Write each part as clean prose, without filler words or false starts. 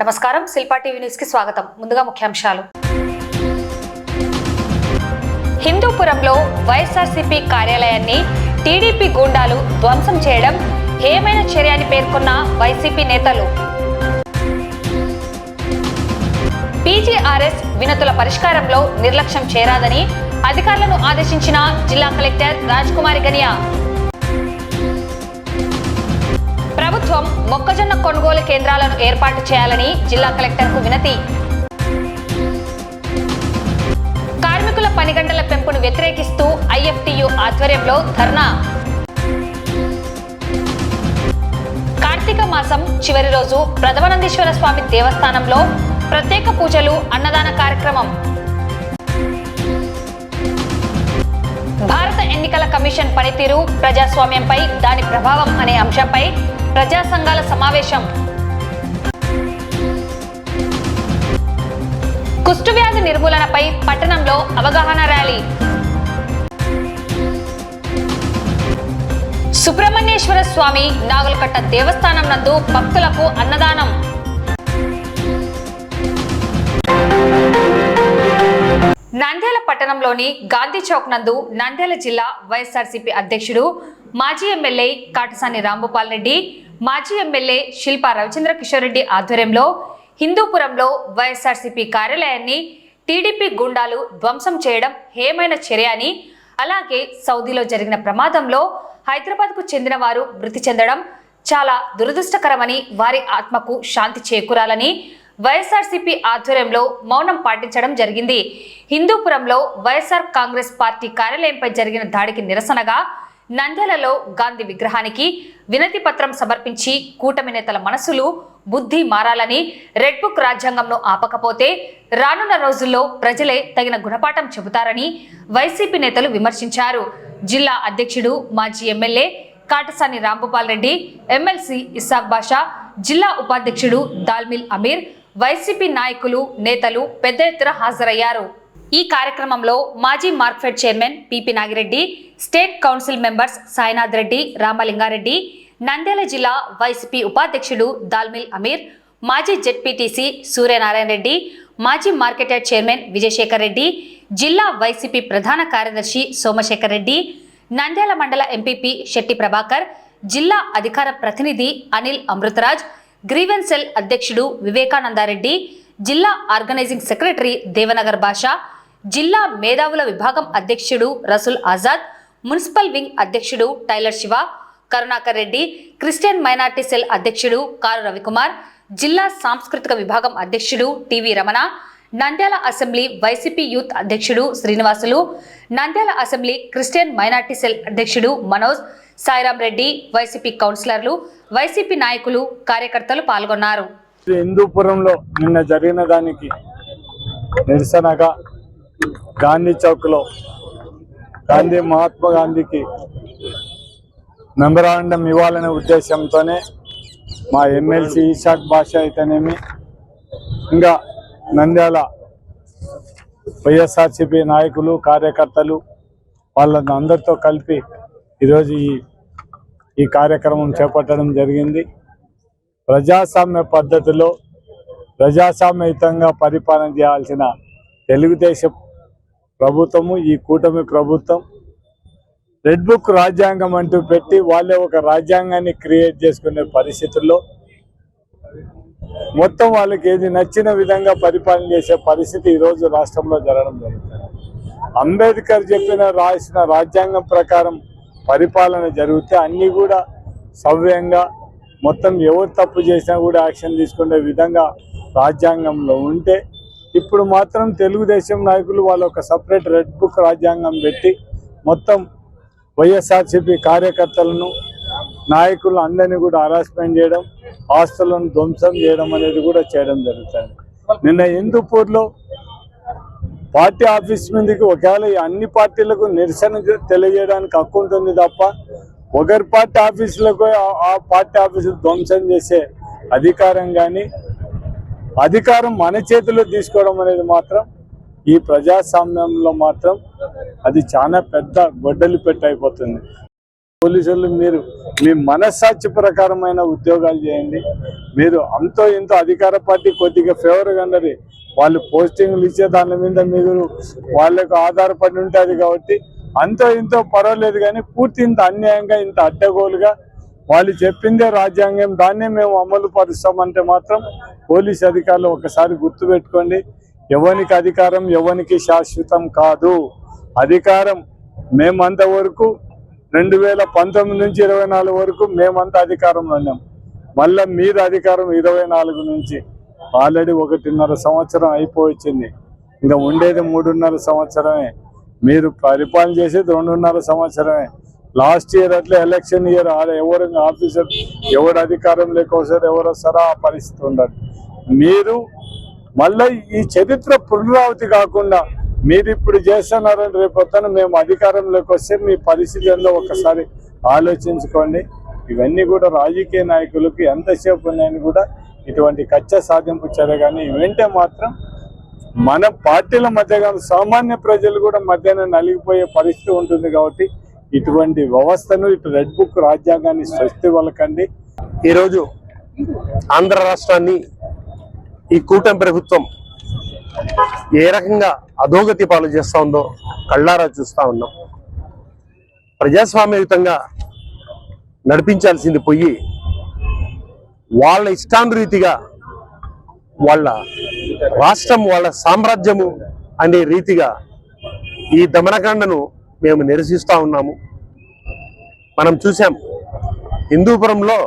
నమస్కారం, Shilpa TV news కి స్వాగతం. ముందుగా ముఖ్యాంశాలు. హిందూపురంలో వైఎస్ఆర్సీపీ కార్యాలయాన్ని టీడీపీ గూండాలు ధ్వంసం చేయడం హేమైన చర్య అని పేర్కొన్న వైసీపీ నేతలు. పీజీఆర్ఎస్ వినతుల పరిష్కారంలో నిర్లక్ష్యం చేరాదని అధికారులను ఆదేశించిన జిల్లా కలెక్టర్ రాజ్కుమారి గనియా. ప్రభుత్వం మొక్కజొన్న కొనుగోలు కేంద్రాలను ఏర్పాటు చేయాలని జిల్లా కలెక్టర్కు వినతి. కార్మికుల పని గంటల పెంపును వ్యతిరేకిస్తూ ఐఎఫ్టియు ఆధ్వర్యంలో ధర్నా. కార్తీక మాసం చివరి రోజు ప్రథమానందేశ్వర స్వామి దేవస్థానంలో ప్రత్యేక పూజలు, అన్నదాన కార్యక్రమం. భారత ఎన్నికల కమిషన్ పనితీరు, ప్రజాస్వామ్యంపై దాని ప్రభావం అనే అంశంపై ప్రజా సంఘాల సమావేశం. కుష్ఠవ్యాధి నిర్మూలనపై పట్టణంలో అవగాహన ర్యాలీ. సుబ్రహ్మణ్యేశ్వర స్వామి నాగులకట్ట దేవస్థానం నందు భక్తులకు అన్నదానం. నంద్యాల పట్టణంలోని గాంధీ చౌక్ నందు నంద్యాల జిల్లా వైఎస్ఆర్సీపీ అధ్యక్షుడు, మాజీ ఎమ్మెల్యే కాటసాని రాంభూపాల్ రెడ్డి, మాజీ ఎమ్మెల్యే శిల్పా రవిచంద్ర కిషోర్ రెడ్డి ఆధ్వర్యంలో హిందూపురంలో వైఎస్ఆర్సీపీ కార్యాలయాన్ని టీడీపీ గూండాలు ధ్వంసం చేయడం హేమైన చర్య అని, అలాగే సౌదీలో జరిగిన ప్రమాదంలో హైదరాబాద్కు చెందిన వారు మృతి చెందడం చాలా దురదృష్టకరమని, వారి ఆత్మకు శాంతి చేకూరాలని వైఎస్ఆర్సీపీ ఆధ్వర్యంలో మౌనం పాటించడం జరిగింది. హిందూపురంలో వైఎస్ఆర్ కాంగ్రెస్ పార్టీ కార్యాలయంపై జరిగిన దాడికి నిరసనగా నంద్యాలలో గాంధీ విగ్రహానికి వినతి పత్రం సమర్పించి కూటమి నేతల మనసులు, బుద్ధి మారాలని, రెడ్ బుక్ రాజ్యాంగంను ఆపకపోతే రానున్న రోజుల్లో ప్రజలే తగిన గుణపాఠం చెబుతారని వైసీపీ నేతలు విమర్శించారు. జిల్లా అధ్యక్షుడు, మాజీ ఎమ్మెల్యే కాటసాని రాంభూపాల్ రెడ్డి, ఎమ్మెల్సీ ఇస్సాక్ బాషా, జిల్లా ఉపాధ్యక్షుడు దాల్మిల్ అమీర్, వైసీపీ నాయకులు, నేతలు పెద్ద ఎత్తున హాజరయ్యారు. ఈ కార్యక్రమంలో మాజీ Markfed chairman PP Nagireddy, state council members Sainath Reddy, Ramalingareddy, Nandyal జిల్లా వైసీపీ ఉపాధ్యక్షుడు దాల్మిల్ అమీర్, మాజీ జెడ్పీటీసీ సూర్యనారాయణ రెడ్డి, మాజీ మార్కెట్ చైర్మన్ విజయశేఖర్ రెడ్డి, జిల్లా వైసీపీ ప్రధాన కార్యదర్శి సోమశేఖర్ రెడ్డి, నంద్యాల మండల ఎంపీపీ శెట్టి ప్రభాకర్, జిల్లా అధికార ప్రతినిధి అనిల్ అమృతరాజ్, గ్రీవెన్స్ సెల్ అధ్యక్షుడు వివేకానందారెడ్డి, జిల్లా ఆర్గనైజింగ్ సెక్రటరీ దేవనగర్ భాషా, జిల్లా మేధావుల విభాగం అధ్యక్షుడు రసూల్ ఆజాద్, మున్సిపల్ వింగ్ అధ్యక్షుడు tailor Shiva, Karunakar Reddy, Christian minority cell అధ్యక్షుడు కారు రవికుమార్, జిల్లా సాంస్కృతిక విభాగం అధ్యక్షుడు TV Ramana, Nandyal assembly YCP youth అధ్యక్షుడు Srinivasulu, Nandyal assembly Christian minority cell అధ్యక్షుడు మనోజ్, సాయిరాం రెడ్డి, వైసీపీ కౌన్సిలర్లు, వైసీపీ నాయకులు, కార్యకర్తలు పాల్గొన్నారు. హిందూపురంలో నిన్న జరిగిన దానికి నిరసనగా గాంధీ చౌక్లో మహాత్మా గాంధీకి మెమరాండం ఇవ్వాలనే ఉద్దేశంతోనే మా ఎమ్మెల్సీ ఇషాక్ బాషా అయితేనేమి, ఇంకా నంద్యాల వైఎస్ఆర్సీపీ నాయకులు, కార్యకర్తలు వాళ్ళని అందరితో కలిపి ఈరోజు ఈ కార్యక్రమం చేపట్టడం జరిగింది. ప్రజాస్వామ్య పద్ధతిలో ప్రజాస్వామ్యయుతంగా పరిపాలన చేయాల్సిన తెలుగుదేశం ప్రభుత్వము, ఈ కూటమి ప్రభుత్వం రెడ్ బుక్ రాజ్యాంగం అంటూ పెట్టి వాళ్ళే ఒక రాజ్యాంగాన్ని క్రియేట్ చేసుకునే పరిస్థితుల్లో మొత్తం వాళ్ళకి ఏది నచ్చిన విధంగా పరిపాలన చేసే పరిస్థితి ఈరోజు రాష్ట్రంలో జరగడం జరుగుతుంది. అంబేద్కర్ రాసిన రాజ్యాంగం ప్రకారం పరిపాలన జరిగితే అన్నీ కూడా సవ్యంగా, మొత్తం ఎవరు తప్పు చేసినా కూడా యాక్షన్ తీసుకునే విధంగా రాజ్యాంగంలో ఉంటే, ఇప్పుడు మాత్రం తెలుగుదేశం నాయకులు వాళ్ళు ఒక సపరేట్ రెడ్ బుక్ రాజ్యాంగం పెట్టి మొత్తం వైఎస్ఆర్సీపీ కార్యకర్తలను, నాయకులను అందరినీ కూడా హరాస్మెంట్ చేయడం, ఆస్తులను ధ్వంసం చేయడం అనేది కూడా చేయడం జరుగుతుంది. నిన్న హిందూపూర్లో పార్టీ ఆఫీస్ మీదకి ఒకవేళ అన్ని పార్టీలకు నిరసన తెలియజేయడానికి హక్కు ఉంటుంది తప్ప ఒకరి పార్టీ ఆఫీసులకు ఆ పార్టీ ఆఫీసు ధ్వంసం చేసే అధికారం కానీ, అధికారం మన చేతిలో తీసుకోవడం అనేది మాత్రం ఈ ప్రజాస్వామ్యంలో మాత్రం అది చాలా పెద్ద గొడ్డలి పెట్టి అయిపోతుంది. పోలీసులు మీరు మీ మనస్సాక్షి ప్రకారమైన ఉద్యోగాలు చేయండి, మీరు అంతో ఇంతో అధికార పార్టీ కొద్దిగా ఫేవర్గా ఉన్నది, వాళ్ళు పోస్టింగ్లు ఇచ్చే దాని మీద మీరు వాళ్ళకు ఆధారపడి ఉంటుంది కాబట్టి అంతో ఇంతో పర్వాలేదు. కానీ పూర్తి ఇంత అన్యాయంగా ఇంత అడ్డగోలుగా వాళ్ళు చెప్పిందే రాజ్యాంగం, దాన్నే మేము అమలు పరుస్తామంటే మాత్రం పోలీస్ అధికారులు ఒకసారి గుర్తుపెట్టుకోండి, ఎవరికి అధికారం ఎవరికి శాశ్వతం కాదు. అధికారం మేమంతవరకు 2019 నుంచి 24 వరకు మేమంతా అధికారంలో ఉన్నాం. మళ్ళా మీరు అధికారం 24 నుంచి ఆల్రెడీ 1.5 సంవత్సరం అయిపోయింది. ఇంకా ఉండేది 3.5 సంవత్సరమే. మీరు పరిపాలన చేసేది 2.5 సంవత్సరమే. లాస్ట్ ఇయర్ అట్లా ఎలక్షన్ ఇయర్ ఎవరు ఆఫీసర్ ఎవరు అధికారం లేకపోతే ఎవరు వస్తారో ఆ పరిస్థితి ఉండదు. మీరు మళ్ళీ ఈ చరిత్ర పునరావృతి కాకుండా మీరు ఇప్పుడు చేస్తున్నారని రేపొద్దున మేము అధికారంలోకి వస్తే మీ పరిస్థితి ఏందో ఒకసారి ఆలోచించుకోండి. ఇవన్నీ కూడా రాజకీయ నాయకులకు ఎంతసేపు ఉన్నాయని కూడా ఇటువంటి కక్ష సాధింపు చర్య కానీ ఇవంటే మాత్రం మన పార్టీల మధ్య కానీ సామాన్య ప్రజలు కూడా మధ్యాహ్నం నలిగిపోయే పరిస్థితి ఉంటుంది. కాబట్టి ఇటువంటి వ్యవస్థను ఇటు రెడ్ బుక్ రాజ్యాంగాన్ని స్వస్తి వలకండి. ఈరోజు ఆంధ్ర రాష్ట్రాన్ని ఈ కూటమి ప్రభుత్వం ఏ రకంగా అధోగతి పాలు చేస్తూ ఉందో కళ్ళారా చూస్తూ ఉన్నాం. ప్రజాస్వామ్యయుతంగా నడిపించాల్సింది పోయి వాళ్ళ ఇష్టానురీతిగా వాళ్ళ రాష్ట్రం వాళ్ళ సామ్రాజ్యము అనే రీతిగా ఈ దమనకాండను మేము నిరసిస్తూ ఉన్నాము. మనం చూసాం హిందూపురంలో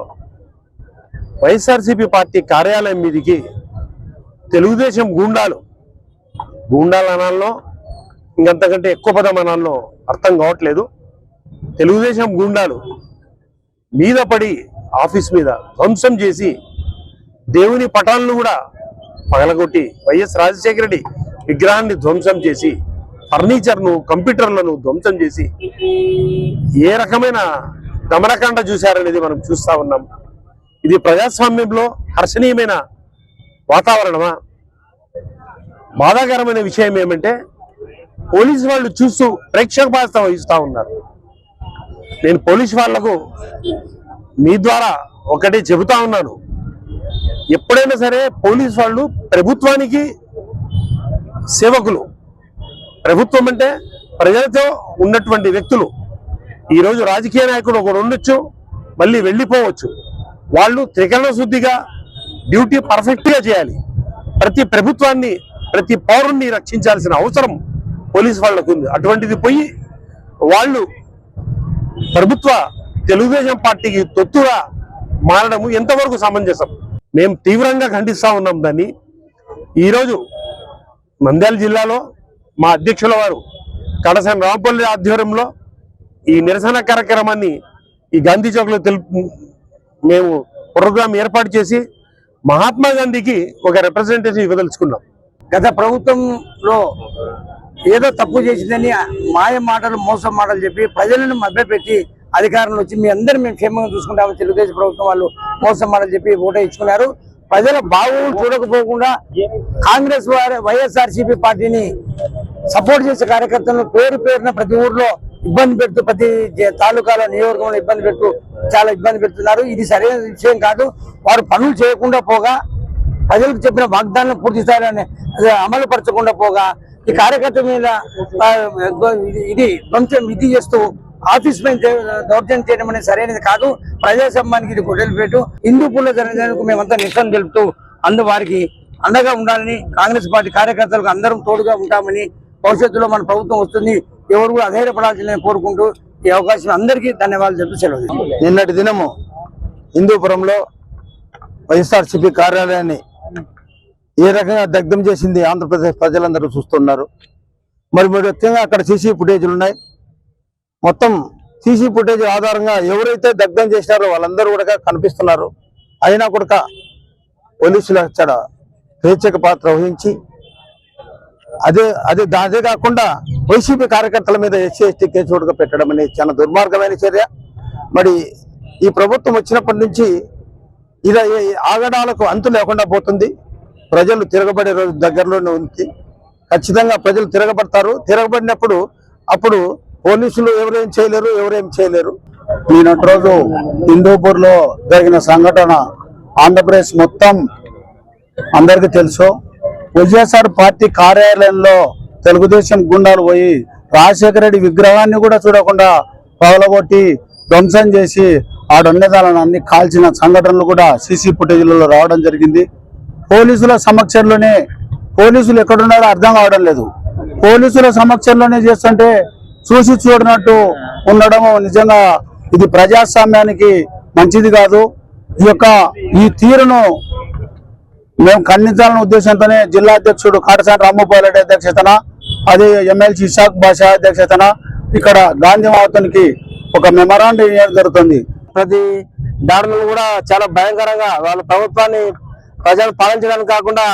వైఎస్ఆర్సీపీ పార్టీ కార్యాలయం మీదికి తెలుగుదేశం గూండాలు అనాల్లో ఇంకంతకంటే ఎక్కువ పదం అనాల్లో అర్థం కావట్లేదు. తెలుగుదేశం గూండాలు మీద పడి ఆఫీస్ మీద ధ్వంసం చేసి దేవుని పటాలను కూడా పగలగొట్టి వైఎస్ రాజశేఖర రెడ్డి విగ్రహాన్ని ధ్వంసం చేసి ఫర్నిచర్ను కంప్యూటర్లను ధ్వంసం చేసి ఏ రకమైన దమనకాండ చూశారనేది మనం చూస్తూ ఉన్నాం. ఇది ప్రజాస్వామ్యంలో హర్షణీయమైన వాతావరణమా? బాధాకరమైన విషయం ఏమంటే పోలీసు వాళ్ళు చూస్తూ ప్రేక్షక పాత్ర వహిస్తూ ఉన్నారు. నేను పోలీసు వాళ్లకు మీ ద్వారా ఒకటే చెబుతా ఉన్నాను, ఎప్పుడైనా సరే పోలీసు వాళ్ళు ప్రభుత్వానికి సేవకులు. ప్రభుత్వం అంటే ప్రజలతో ఉన్నటువంటి వ్యక్తులు. ఈరోజు రాజకీయ నాయకుడు ఒకరు ఉండొచ్చు, మళ్ళీ వెళ్ళిపోవచ్చు. వాళ్ళు త్రికరణ శుద్ధిగా డ్యూటీ పర్ఫెక్ట్గా చేయాలి. ప్రతి ప్రభుత్వాన్ని ప్రతి పౌరుణ్ణి రక్షించాల్సిన అవసరం పోలీసు వాళ్ళకు ఉంది. అటువంటిది పోయి వాళ్ళు ప్రభుత్వ తెలుగుదేశం పార్టీకి తొత్తుగా మారడము ఎంతవరకు సమంజసం? మేము తీవ్రంగా ఖండిస్తా ఉన్నాం దాన్ని. ఈరోజు నంద్యాల జిల్లాలో మా అధ్యక్షుల వారు కడసాని రాంపల్లి ఆధ్వర్యంలో ఈ నిరసన కార్యక్రమాన్ని ఈ గాంధీ చౌక్లో మేము ప్రోగ్రాం ఏర్పాటు చేసి మహాత్మా గాంధీకి ఒక రిప్రజెంటేషన్ ఇవ్వదలుచుకున్నాం. గత ప్రభుత్వంలో ఏదో తప్పు చేసిందని మాయ మాటలు మోసం మాటలు చెప్పి ప్రజలను మభ్యపెట్టి అధికారంలో వచ్చి మీ అందరూ మేము క్షేమంగా చూసుకుంటామని తెలుగుదేశం ప్రభుత్వం వాళ్ళు మోసం మాటలు చెప్పి ఓటు ఇచ్చుకున్నారు. ప్రజల బాగోగులు చూడకపోకుండా కాంగ్రెస్ వైఎస్ఆర్సీపీ పార్టీని సపోర్ట్ చేసే కార్యకర్తలను పేరు పేరున ప్రతి ఊర్లో ఇబ్బంది పెడుతూ ప్రతి తాలూకాలో నియోజకవర్గంలో ఇబ్బంది పెడుతూ చాలా ఇబ్బంది పెడుతున్నారు. ఇది సరైన విషయం కాదు. వారు పనులు చేయకుండా పోగా ప్రజలకు చెప్పిన వాగ్దానాలను పూర్తి స్థాయిలో అమలు పరచకుండా పోగా ఈ కార్యకర్త మీద ఇది చేస్తూ ఆఫీస్ పైన దౌర్జన్యం చేయడం అనేది సరైనది కాదు. ప్రజాస్వామ్యానికి ఇది గొడ్డలిపేటు. హిందూపూర్లో జరిగినందుకు మేమంతా నిరసన తెలుపుతూ వారికి అండగా ఉండాలని, కాంగ్రెస్ పార్టీ కార్యకర్తలకు అందరం తోడుగా ఉంటామని, భవిష్యత్తులో మన ప్రభుత్వం వస్తుంది, ఎవరు కూడా అధైర్యపడాల్సిందని కోరుకుంటూ ఈ అవకాశం అందరికీ ధన్యవాదాలు చెప్తూ సెలవు. నిన్నటి దినము హిందూపురంలో వైఎస్ఆర్సీపీ కార్యాలయాన్ని ఏ రకంగా దగ్ధం చేసింది ఆంధ్రప్రదేశ్ ప్రజలందరూ చూస్తున్నారు. మరి ముఖ్యంగా అక్కడ సీసీ ఫుటేజీలు ఉన్నాయి. మొత్తం సీసీ ఫుటేజ్ ఆధారంగా ఎవరైతే దగ్ధం చేసినారో వాళ్ళందరూ కూడా కనిపిస్తున్నారు. అయినా కూడా పోలీసులు అక్కడ ప్రేక్షక పాత్ర వహించి అదే కాకుండా వైసీపీ కార్యకర్తల మీద ఎస్సీ ఎస్టీ కేసు కూడా పెట్టడం అనేది చాలా దుర్మార్గమైన చర్య. మరి ఈ ప్రభుత్వం వచ్చినప్పటి నుంచి ఇలా ఆగడాలకు అంతు లేకుండా పోతుంది. ప్రజలు తిరగబడే రోజు దగ్గరలోనే ఉంది. ఖచ్చితంగా ప్రజలు తిరగబడతారు. తిరగబడినప్పుడు అప్పుడు పోలీసులు ఎవరేం చేయలేరు. నిన్నటి రోజు హిందూపూర్ లో జరిగిన సంఘటన ఆంధ్రప్రదేశ్ మొత్తం అందరికీ తెలుసు. వైఎస్ఆర్ పార్టీ కార్యాలయంలో తెలుగుదేశం గుండాలు పోయి రాజశేఖర రెడ్డి విగ్రహాన్ని కూడా చూడకుండా పగలగొట్టి ధ్వంసం చేసి ఆడున్నదాలను అన్ని కాల్చిన సంఘటనలు కూడా సీసీ ఫుటేజ్లలో రావడం జరిగింది. పోలీసుల సమక్షంలోనే, పోలీసులు ఎక్కడున్నారో అర్థం కావడం లేదు, పోలీసుల సమక్షంలోనే చేస్తుంటే చూసి చూడనట్టు ఉండడం నిజంగా ఇది ప్రజాస్వామ్యానికి మంచిది కాదు. ఈ తీరును మేము ఖండించాలనే ఉద్దేశంతోనే జిల్లా అధ్యక్షుడు కాటసాని రాంభూపాల్ రెడ్డి అధ్యక్షతన, అది ఎమ్మెల్సీ ఇషాక్ బాషా అధ్యక్షతన ఇక్కడ గాంధీ మహాత్మునికి ఒక మెమరాండం ఇవ్వడం జరుగుతుంది. ప్రతి దాడులు కూడా చాలా భయంకరంగా వాళ్ళ ప్రభుత్వాన్ని ప్రజలు పాలించడానికి కాకుండా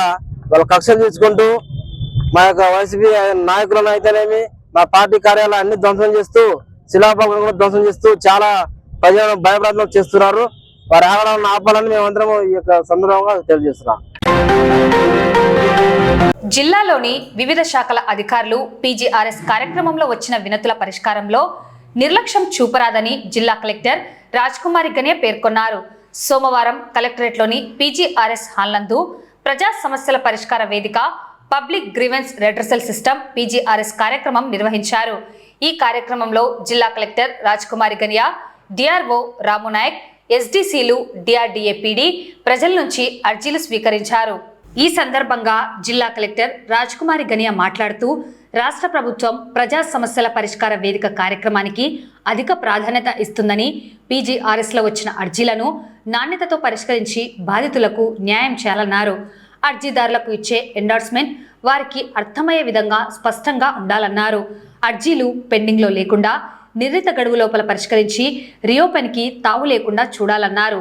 వాళ్ళు కక్షలు తీసుకుంటూ మా యొక్క వైసీపీ నాయకులను అయితేనేమి మా పార్టీ కార్యాలయాలు అన్ని ధ్వంసం చేస్తూ శిలాపలకలను కూడా ధ్వంసం చేస్తూ చాలా ప్రజలను భయప్రాంతం చేస్తున్నారు. వారి ఆగడాలను ఆపాలని మేమందరం ఈ యొక్క సందర్భంగా తెలియజేస్తున్నాం. జిల్లాలోని వివిధ శాఖల అధికారులు పీజీఆర్ఎస్ కార్యక్రమంలో వచ్చిన వినతుల పరిష్కారంలో నిర్లక్ష్యం చూపరాదని జిల్లా కలెక్టర్ రాజ్కుమారి గనియా పేర్కొన్నారు. సోమవారం కలెక్టరేట్లోని పీజీఆర్ఎస్ హాల్ నందు ప్రజా సమస్యల పరిష్కార వేదిక public grievance redressal system PGRS కార్యక్రమం నిర్వహించారు. ఈ కార్యక్రమంలో జిల్లా కలెక్టర్ రాజ్కుమారి గనియా, డిఆర్ఓ రామునాయక్, ఎస్డీసీలు, డిఆర్డీఏ పీడీ ప్రజల నుంచి అర్జీలు స్వీకరించారు. ఈ సందర్భంగా జిల్లా కలెక్టర్ రాజ్కుమారి గనియా మాట్లాడుతూ రాష్ట్ర ప్రభుత్వం ప్రజా సమస్యల పరిష్కార వేదిక కార్యక్రమానికి అధిక ప్రాధాన్యత ఇస్తుందని, పీజీఆర్ఎస్లో వచ్చిన అర్జీలను నాణ్యతతో పరిష్కరించి బాధితులకు న్యాయం చేయాలన్నారు. అర్జీదారులకు ఇచ్చే ఎండార్స్మెంట్ వారికి అర్థమయ్యే విధంగా స్పష్టంగా ఉండాలన్నారు. అర్జీలు పెండింగ్లో లేకుండా నిర్ణీత గడువు లోపల పరిష్కరించి రీఓపెన్కి తావు లేకుండా చూడాలన్నారు.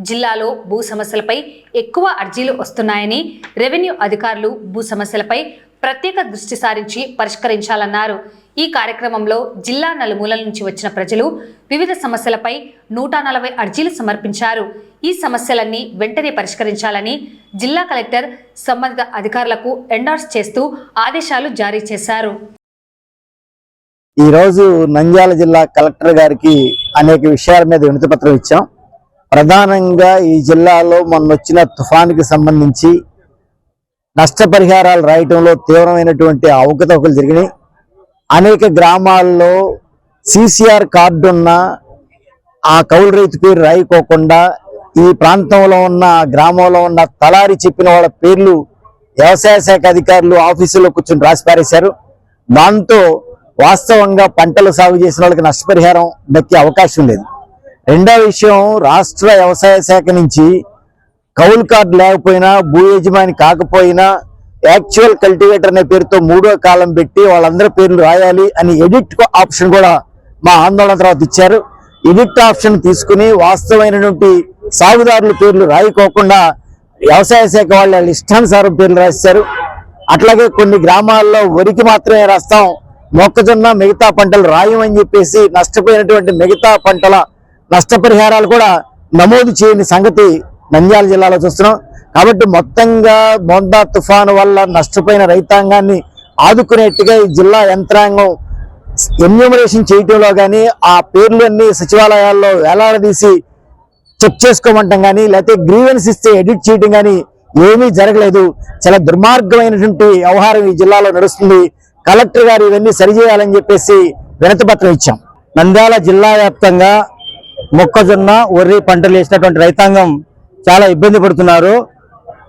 జిల్లాలో భూ సమస్యలపై ఎక్కువ అర్జీలు వస్తున్నాయని, రెవెన్యూ అధికారులు భూ సమస్యలపై ప్రత్యేక దృష్టి సారించి పరిష్కరించాలన్నారు. ఈ కార్యక్రమంలో జిల్లా నలుమూలల నుంచి వచ్చిన ప్రజలు వివిధ సమస్యలపై 140 అర్జీలు సమర్పించారు. ఈ సమస్యలన్నీ వెంటనే పరిష్కరించాలని జిల్లా కలెక్టర్ సంబంధిత అధికారులకు ఎండార్స్ చేస్తూ ఆదేశాలు జారీ చేశారు. ఈరోజు నంద్యాల జిల్లా కలెక్టర్ గారికి అనేక విషయాల మీద వినతిపత్రం ఇచ్చాం. ప్రధానంగా ఈ జిల్లాలో మొన్నొచ్చిన తుఫానుకి సంబంధించి నష్టపరిహారాలు రాయటంలో తీవ్రమైనటువంటి అవకతవకలు జరిగినాయి. అనేక గ్రామాల్లో సిసిఆర్ కార్డు ఉన్న ఆ కౌలు రైతు పేరు రాయికోకుండా ఈ ప్రాంతంలో ఉన్న గ్రామంలో ఉన్న తలారి చెప్పిన వాళ్ళ పేర్లు వ్యవసాయ శాఖ అధికారులు ఆఫీసులో కూర్చొని రాసి పారేశారు. దాంతో వాస్తవంగా పంటలు సాగు చేసిన వాళ్ళకి నష్టపరిహారం దక్కే అవకాశం లేదు. రెండో విషయం, రాష్ట్ర వ్యవసాయ శాఖ నుంచి కౌలు కార్డు లేకపోయినా, భూ యజమాని కాకపోయినా యాక్చువల్ కల్టివేటర్ అనే పేరుతో 3వ కాలం పెట్టి వాళ్ళందరి పేర్లు రాయాలి అని ఎడిట్ ఆప్షన్ కూడా మా ఆందోళన తర్వాత ఇచ్చారు. ఎడిట్ ఆప్షన్ తీసుకుని వాస్తవమైనటువంటి సాగుదారుల పేర్లు రాయికోకుండా వ్యవసాయ శాఖ వాళ్ళ ఇష్టానుసారం పేర్లు రాశారు. అట్లాగే కొన్ని గ్రామాల్లో వరికి మాత్రమే రాస్తాం, మొక్కజొన్న మిగతా పంటలు రాయమని చెప్పేసి నష్టపోయినటువంటి మిగతా పంటల నష్టపరిహారాలు కూడా నమోదు చేయని సంగతి నంద్యాల జిల్లాలో చూస్తున్నాం. కాబట్టి మొత్తంగా మోందా తుఫాను వల్ల నష్టపోయిన రైతాంగాన్ని ఆదుకునేట్టుగా ఈ జిల్లా యంత్రాంగం ఎన్యూమరేషన్ చేయటంలో కానీ, ఆ పేర్లన్నీ సచివాలయాల్లో వేలాడదీసి చెక్ చేసుకోమంటాం కానీ, లేకపోతే గ్రీవెన్స్ ఇస్తే ఎడిట్ చేయడం కానీ ఏమీ జరగలేదు. చాలా దుర్మార్గమైనటువంటి వ్యవహారం ఈ జిల్లాలో నడుస్తుంది. కలెక్టర్ గారు ఇవన్నీ సరిచేయాలని చెప్పేసి వినతిపత్రం ఇచ్చాం. నంద్యాల జిల్లా వ్యాప్తంగా మొక్కజొన్న, వరి పంటలు వేసినటువంటి రైతాంగం చాలా ఇబ్బంది పడుతున్నారు.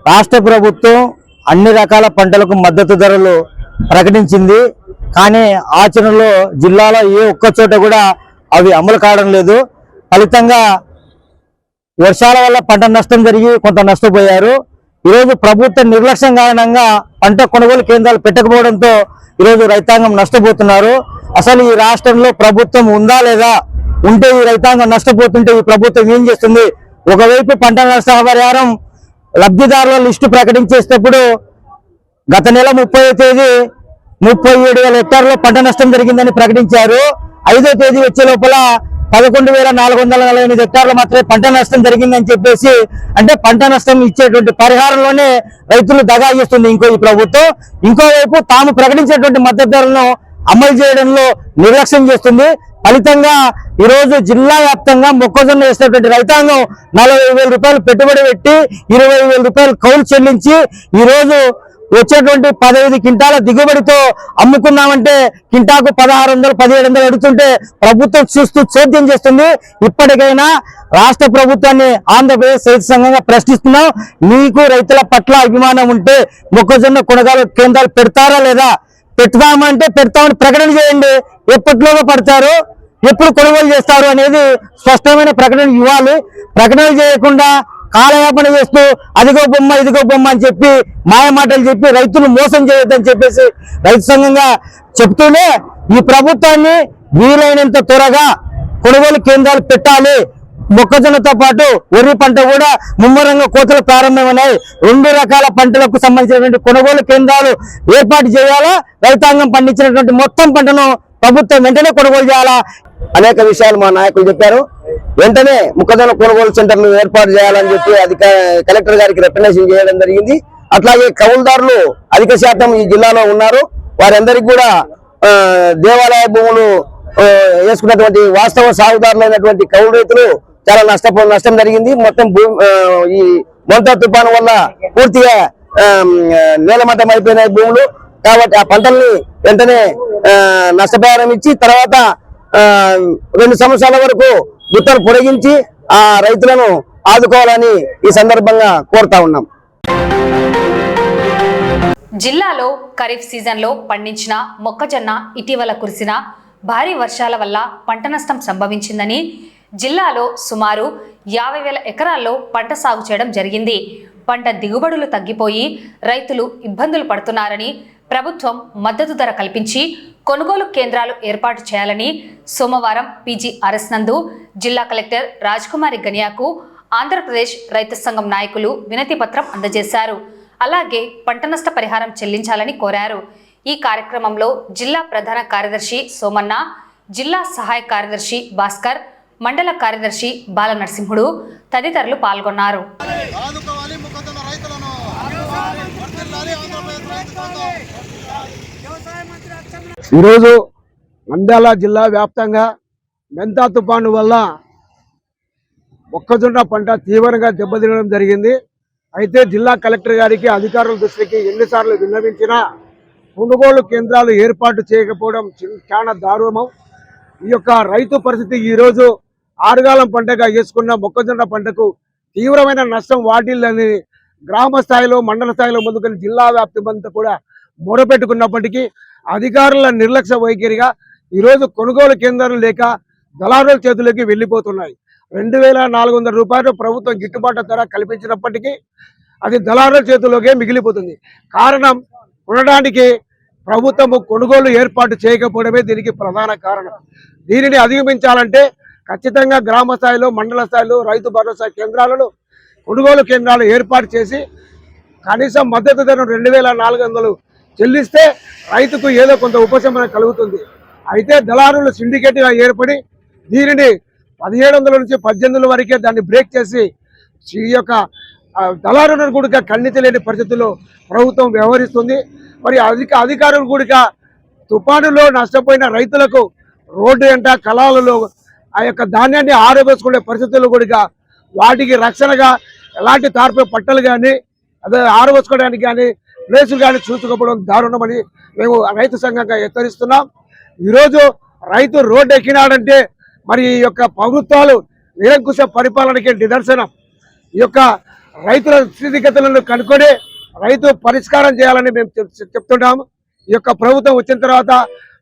రాష్ట్ర ప్రభుత్వం అన్ని రకాల పంటలకు మద్దతు ధరలు ప్రకటించింది. కానీ ఆచరణలో జిల్లాలో ఏ ఒక్క చోట కూడా అవి అమలు కావడం లేదు. ఫలితంగా వర్షాల వల్ల పంట నష్టం జరిగి కొంత నష్టపోయారు. ఈరోజు ప్రభుత్వ నిర్లక్ష్యం కారణంగా పంట కొనుగోలు కేంద్రాలు పెట్టకపోవడంతో ఈరోజు రైతాంగం నష్టపోతున్నారు. అసలు ఈ రాష్ట్రంలో ప్రభుత్వం ఉందా లేదా, ఉంటే ఈ రైతాంగం నష్టపోతుంటే ఈ ప్రభుత్వం ఏం చేస్తుంది? ఒకవైపు పంట నష్టపరిహారం లబ్ధిదారుల లిస్టు ప్రకటించేటప్పుడు గత నెల 30వ తేదీ 37,000 హెక్టార్లో పంట నష్టం జరిగిందని ప్రకటించారు. 5వ తేదీ వచ్చే లోపల 11,448 హెక్టార్లు మాత్రమే పంట నష్టం జరిగిందని చెప్పేసి, అంటే పంట నష్టం ఇచ్చేటువంటి పరిహారంలోనే రైతులు దగా చేస్తుంది ఈ ప్రభుత్వం. ఇంకోవైపు తాము ప్రకటించేటువంటి మద్దతు ధరలను అమలు చేయడంలో నిర్లక్ష్యం చేస్తుంది. ఫలితంగా ఈరోజు జిల్లా వ్యాప్తంగా మొక్కజొన్న వేసినటువంటి రైతాంగం 40,000 రూపాయలు పెట్టుబడి పెట్టి 20,000 రూపాయలు కౌలు చెల్లించి ఈరోజు వచ్చేటువంటి 15 క్వింటాల దిగుబడితో అమ్ముకున్నామంటే కింటాకు 1600, 1700 అడుగుతుంటే ప్రభుత్వం చూస్తూ చోద్యం చేస్తుంది. ఇప్పటికైనా రాష్ట్ర ప్రభుత్వాన్ని ఆంధ్రప్రదేశ్ రైతు సంఘంగా ప్రశ్నిస్తున్నాం. మీకు రైతుల పట్ల అభిమానం ఉంటే మొక్కజొన్న కొనుగోలు కేంద్రాలు పెడతారా లేదా? పెడతామంటే పెడతామని ప్రకటన చేయండి. ఎప్పటిలోగా పడతారు, ఎప్పుడు కొనుగోలు చేస్తారు అనేది స్పష్టమైన ప్రకటన ఇవ్వాలి. ప్రకటనలు చేయకుండా కాలయాపన చేస్తూ అదిగో బొమ్మ ఇదిగో బొమ్మ అని చెప్పి మాయ మాటలు చెప్పి రైతులు మోసం చేయొద్దని చెప్పేసి రైతు సంఘంగా చెప్తూనే ఈ ప్రభుత్వాన్ని వీలైనంత త్వరగా కొనుగోలు కేంద్రాలు పెట్టాలి. మొక్కజొన్నతో పాటు వరి పంట కూడా ముమ్మరంగా కోతలు ప్రారంభమైనాయి. 2 రకాల పంటలకు సంబంధించినటువంటి కొనుగోలు కేంద్రాలు ఏర్పాటు చేయాలా. రైతాంగం పండించినటువంటి మొత్తం పంటను ప్రభుత్వం వెంటనే కొనుగోలు చేయాలా. అనేక విషయాలు మా నాయకులు చెప్పారు. వెంటనే మొక్కజొన్న కొనుగోలు సెంటర్లు ఏర్పాటు చేయాలని చెప్పి కలెక్టర్ గారికి రికమెండేషన్ చేయడం జరిగింది. అట్లాగే కౌలుదారులు అధిక శాతం ఈ జిల్లాలో ఉన్నారు. వారందరికీ కూడా దేవాలయ భూములు వేసుకున్నటువంటి వాస్తవ సాగుదారులైనటువంటి కౌలు రైతులు చాలా నష్టం జరిగింది. మొత్తం ఈ మోంతా తుఫాను వల్ల పూర్తిగా నేలమట్టం అయిపోయినాయి భూములు. కాబట్టి ఆ పంటల్ని వెంటనే నష్టపరిహారం ఇచ్చి తర్వాత 2 సంవత్సరాల వరకు గుత్తలు పొడిగించి ఆ రైతులను ఆదుకోవాలని ఈ సందర్భంగా కోరుతా ఉన్నాం. జిల్లాలో ఖరీఫ్ సీజన్లో పండించిన మొక్కజొన్న ఇటీవల కురిసిన భారీ వర్షాల వల్ల పంట నష్టం సంభవించిందని, జిల్లాలో సుమారు 50,000 ఎకరాల్లో పంట సాగు చేయడం జరిగింది. పంట దిగుబడులు తగ్గిపోయి రైతులు ఇబ్బందులు పడుతున్నారని, ప్రభుత్వం మద్దతు ధర కల్పించి కొనుగోలు కేంద్రాలు ఏర్పాటు చేయాలని సోమవారం PGRS నందు జిల్లా కలెక్టర్ రాజ్కుమారి గనియాకు ఆంధ్రప్రదేశ్ రైతు సంఘం నాయకులు వినతి పత్రం అందజేశారు. అలాగే పంట నష్ట పరిహారం చెల్లించాలని కోరారు. ఈ కార్యక్రమంలో జిల్లా ప్రధాన కార్యదర్శి సోమన్న, జిల్లా సహాయ కార్యదర్శి భాస్కర్, మండల కార్యదర్శి బాల నరసింహుడు తదితరులు పాల్గొన్నారు. ఈరోజు నంద్యాల జిల్లా వ్యాప్తంగా మెంతా తుఫాను వల్ల మొక్కజొన్న పంట తీవ్రంగా దెబ్బతినడం జరిగింది. అయితే జిల్లా కలెక్టర్ గారికి అధికారుల దృష్టికి ఎన్నిసార్లు విన్నవించినా కొనుగోలు కేంద్రాలు ఏర్పాటు చేయకపోవడం చాలా దారుణం. ఈ యొక్క రైతు పరిస్థితి ఈరోజు ఆరుగాలం పంటగా వేసుకున్న మొక్కజొన్న పంటకు తీవ్రమైన నష్టం వాటిల్లని గ్రామ స్థాయిలో, మండల స్థాయిలో ముందుకొని జిల్లా వ్యాప్తి అంతా కూడా మొరపెట్టుకున్నప్పటికీ అధికారుల నిర్లక్ష్య వైఖరిగా ఈరోజు కొనుగోలు కేంద్రాలు లేక దళారుల చేతుల్లోకి వెళ్ళిపోతున్నాయి. 2,400 రూపాయలు ప్రభుత్వం గిట్టుబాటు ధర కల్పించినప్పటికీ అది దళారుల చేతుల్లోకే మిగిలిపోతుంది. కారణం కొనడానికి ప్రభుత్వము కొనుగోలు ఏర్పాటు చేయకపోవడమే దీనికి ప్రధాన కారణం. దీనిని అధిగమించాలంటే ఖచ్చితంగా గ్రామ స్థాయిలో, మండల స్థాయిలో రైతు భరోసా కేంద్రాలను, కొనుగోలు కేంద్రాలు ఏర్పాటు చేసి కనీసం మద్దతు ధర 2,400 చెల్లిస్తే రైతుకు ఏదో కొంత ఉపశమనం కలుగుతుంది. అయితే దళారులు సిండికేట్గా ఏర్పడి దీనిని 1,700 నుంచి 1800 వరకే దాన్ని బ్రేక్ చేసి ఈ యొక్క దళారులను కూడా ఖండించలేని పరిస్థితుల్లో ప్రభుత్వం వ్యవహరిస్తుంది. మరి అధికారులు కూడా తుఫానులో నష్టపోయిన రైతులకు రోడ్డు వెంట కళాలలో ఆ యొక్క ధాన్యాన్ని ఆరబోసుకునే పరిస్థితుల్లో కూడా వాటికి రక్షణగా ఎలాంటి తార్పే పట్టలు కానీ అదే ఆరబోసుకోవడానికి కానీ ప్లేసులు కానీ చూసుకోవడం దారుణమని మేము రైతు సంఘంగా హెచ్చరిస్తున్నాం. ఈరోజు రైతు రోడ్డు ఎక్కినాడంటే మరి ఈ యొక్క ప్రభుత్వాలు నిరంకుశ పరిపాలనకి నిదర్శనం. ఈ యొక్క రైతుల స్థితిగతులను కనుక్కొని రైతు పరిష్కారం చేయాలని మేము చెప్తున్నాము. ఈ యొక్క ప్రభుత్వం వచ్చిన తర్వాత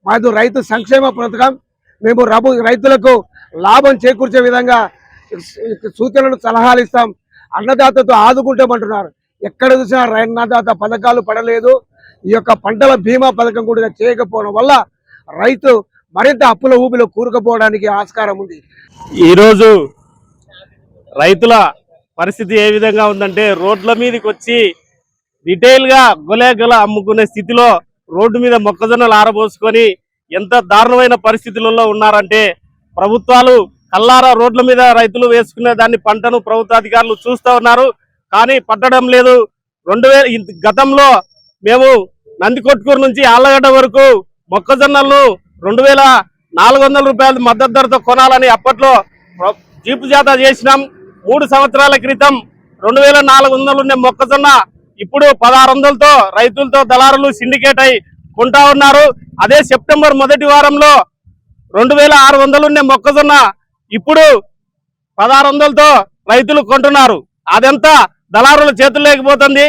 మాది రైతు సంక్షేమ పథకం, మేము రైతులకు లాభం చేకూర్చే విధంగా సూచనలు, సలహాలు ఇస్తాం. అన్నదాతతో ఆదుకుంటామంటున్నారు. ఎక్కడ చూసినా అన్నదాత పథకాలు పడలేదు. ఈ యొక్క పంటల బీమా పథకం కూడా చేయకపోవడం వల్ల రైతు మరింత అప్పుల ఊపిలో కూరుకుపోవడానికి ఆస్కారం ఉంది. ఈరోజు రైతుల పరిస్థితి ఏ విధంగా ఉందంటే రోడ్ల మీదకి వచ్చి రిటైల్గా గొల అమ్ముకునే స్థితిలో రోడ్డు మీద మొక్కజొన్నలు ఆరబోసుకొని ఎంత దారుణమైన పరిస్థితులలో ఉన్నారంటే ప్రభుత్వాలు కల్లారా రోడ్ల మీద రైతులు వేసుకునే దాన్ని పంటను ప్రభుత్వ అధికారులు చూస్తూ ఉన్నారు, కానీ పట్టడం లేదు. 2000 గతంలో మేము నందికొట్కూరు నుంచి ఆళ్లగడ్డ వరకు మొక్కజొన్నలు 2400 రూపాయల మద్దతు ధరతో కొనాలని అప్పట్లో జీపు జాతా చేసినాం. 3 సంవత్సరాల క్రితం 2400 ఉండే మొక్కజొన్న ఇప్పుడు 1600తో రైతులతో దళారులు సిండికేట్ అయి కొంటా ఉన్నారు. అదే సెప్టెంబర్ మొదటి వారంలో 2600 ఉండే మొక్కజొన్న ఇప్పుడు 1600తో రైతులు కొంటున్నారు. అదంతా దళారుల చేతులు లేకపోతుంది.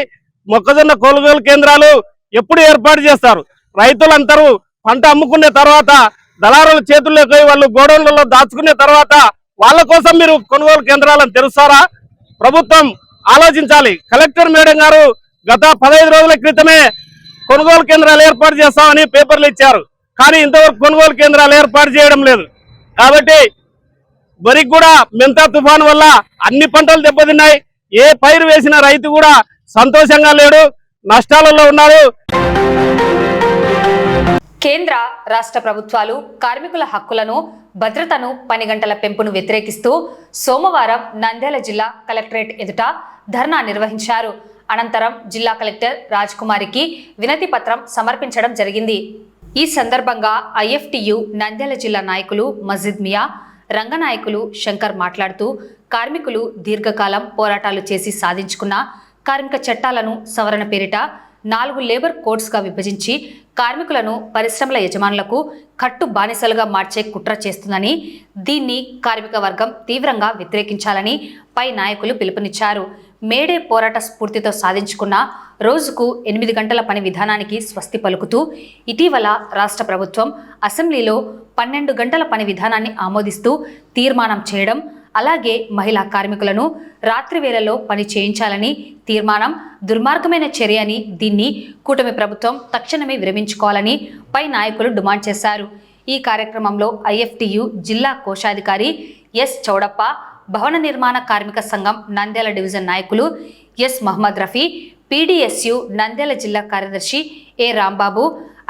మొక్కజొన్న కొనుగోలు కేంద్రాలు ఎప్పుడు ఏర్పాటు చేస్తారు? రైతులందరూ పంట అమ్ముకునే తర్వాత దళారుల చేతుల్లోకి వాళ్ళు గోడౌన్లలో దాచుకునే తర్వాత వాళ్ళ కోసం మీరు కొనుగోలు కేంద్రాలను తెరుస్తారా? ప్రభుత్వం ఆలోచించాలి. కలెక్టర్ మేడం గారు గత 15 రోజుల క్రితమే కొనుగోలు కేంద్రాలు ఏర్పాటు చేస్తామని పేపర్లు ఇచ్చారు. కానీ ఇంతవరకు కొనుగోలు కేంద్రాలు ఏర్పాటు చేయడం లేదు. కాబట్టి వరికి కూడా మెంతా తుఫాను వల్ల అన్ని పంటలు దెబ్బతిన్నాయి. ఏ పైరు వేసిన రైతు కూడా సంతోషంగా లేడు, నష్టాలలో ఉన్నారు. కేంద్ర రాష్ట్ర ప్రభుత్వాలు కార్మికుల హక్కులను, భద్రతను, పని గంటల పెంపును వ్యతిరేకిస్తూ సోమవారం నంద్యాల జిల్లా కలెక్టరేట్ ఎదుట ధర్నా నిర్వహించారు. అనంతరం జిల్లా కలెక్టర్ రాజ్ కుమారికి వినతి పత్రం సమర్పించడం జరిగింది. ఈ సందర్భంగా ఐఎఫ్టియు నంద్యాల జిల్లా నాయకులు మజిద్ మియా, రంగనాయకులు శంకర్ మాట్లాడుతూ కార్మికులు దీర్ఘకాలం పోరాటాలు చేసి సాధించుకున్న కార్మిక చట్టాలను సవరణ పేరిట 4 లేబర్ కోడ్స్గా విభజించి కార్మికులను పరిశ్రమల యజమానులకు కట్టు బానిసలుగా మార్చే కుట్ర చేస్తుందని, దీన్ని కార్మిక వర్గం తీవ్రంగా వ్యతిరేకించాలని పై నాయకులు పిలుపునిచ్చారు. మేడే పోరాట స్ఫూర్తితో సాధించుకున్న రోజుకు 8 గంటల పని విధానానికి స్వస్తి పలుకుతూ ఇటీవల రాష్ట్ర ప్రభుత్వం అసెంబ్లీలో 12 గంటల పని విధానాన్ని ఆమోదిస్తూ తీర్మానం చేయడం, అలాగే మహిళా కార్మికులను రాత్రి వేళల్లో పని చేయించాలని తీర్మానం దుర్మార్గమైన చర్య అని, దీన్ని కూటమి ప్రభుత్వం తక్షణమే విరమించుకోవాలని పై నాయకులు డిమాండ్ చేశారు. ఈ కార్యక్రమంలో ఐఎఫ్టియు జిల్లా కోశాధికారి ఎస్ చౌడప్ప, భవన నిర్మాణ కార్మిక సంఘం నంద్యాల డివిజన్ నాయకులు ఎస్ మహమ్మద్ రఫీ, పీడీఎస్యు నంద్యాల జిల్లా కార్యదర్శి ఏ రాంబాబు,